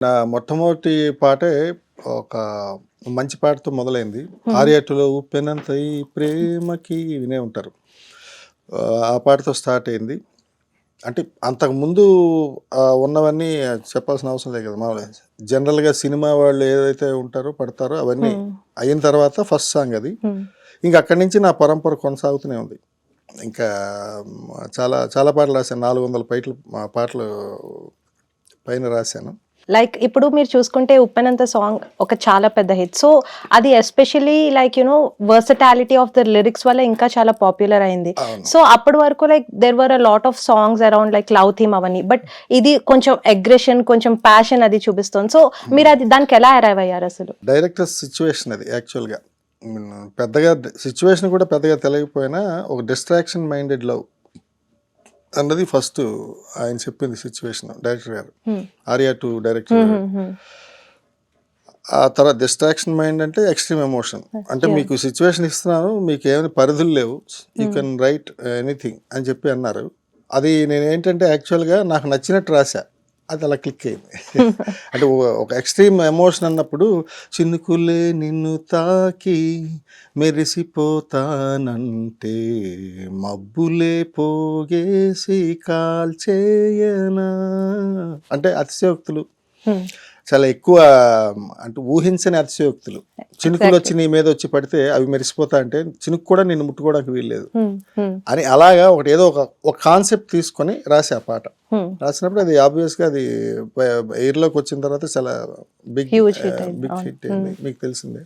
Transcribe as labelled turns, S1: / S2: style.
S1: నా మొట్టమొదటి పాటే ఒక మంచి పాటతో మొదలైంది. 'ఆర్య 2లో ఉప్పెనంత ఈ ప్రేమకి' వినే ఉంటారు. ఆ పాటతో స్టార్ట్ అయింది. అంటే అంతకుముందు ఉన్నవన్నీ చెప్పాల్సిన అవసరం లేదు కదా! మామూలుగా జనరల్‌గా సినిమా వాళ్ళు ఏదైతే ఉంటారో పడతారో అవన్నీ అయిన తర్వాత ఫస్ట్ సాంగ్ అది. ఇంక అక్కడి నుంచి నా పరంపర కొనసాగుతూనే ఉంది. ఇంకా చాలా చాలా పాటలు రాశాను. 400 పాటలు పైన రాశాను.
S2: లైక్ ఇప్పుడు మీరు చూసుకుంటే 'ఉప్పెనంత' సాంగ్ ఒక చాలా పెద్ద హిట్. సో అది especially like versatility of the lyrics వల్ల ఇంకా చాలా పాపులర్ అయింది.
S1: అవును.
S2: సో అప్పటి వరకు like there were a lot of songs around like love theme అవన్నీ. బట్ ఇది కొంచెం అగ్రెషన్, కొంచెం ప్యాషన్ అది చూపిస్తుంది. సో మీరు అది దానికి ఎలా అరైవ్ అయ్యారు అసలు?
S1: డైరెక్టర్ సిచ్యువేషన్ అది యాక్చువల్‌గా. పెద్దగా సిచ్యువేషన్ కూడా పెద్దగా తెలియకపోయినా ఒక డిస్ట్రాక్షన్ మైండెడ్ లవ్ అన్నది ఫస్ట్ ఆయన చెప్పింది సిచ్యువేషన్ డైరెక్టర్ గారు. 'ఆర్య 2' డైరెక్టర్ గారు. ఆ తర్వాత డిస్ట్రాక్షన్ మైండ్ అంటే ఎక్స్ట్రీమ్ ఎమోషన్. అంటే మీకు సిచ్యువేషన్ ఇస్తున్నాను, మీకు ఏమైనా పరిధులు లేవు, యూ కెన్ రైట్ ఎనీథింగ్ అని చెప్పి అన్నారు. అది నేను ఏంటంటే యాక్చువల్గా నాకు నచ్చినట్టు రాశా, అది అలా క్లిక్ అయింది. అంటే ఒక ఎక్స్ట్రీమ్ ఎమోషన్ అన్నప్పుడు చినుకులే నిన్ను తాకి మెరిసిపోతానంటే మబ్బులే పోగేసి కాల్చేయనా అంటే అతిశయోక్తులు చాలా ఎక్కువ, అంటే ఊహించని అతిశయోక్తులు. చినుకులు వచ్చి నీ మీద వచ్చి పడితే అవి మెరిసిపోతా అంటే చినుకు కూడా నిన్ను ముట్టుకోవడానికి వీల్లేదు అని అలాగా ఒకటి ఏదో ఒక కాన్సెప్ట్ తీసుకొని రాసి ఆ పాట రాసినప్పుడు అది ఆబ్వియస్గా అది ఎయిర్లోకి వచ్చిన తర్వాత చాలా బిగ్ హిట్ అయింది. మీకు తెలిసిందే.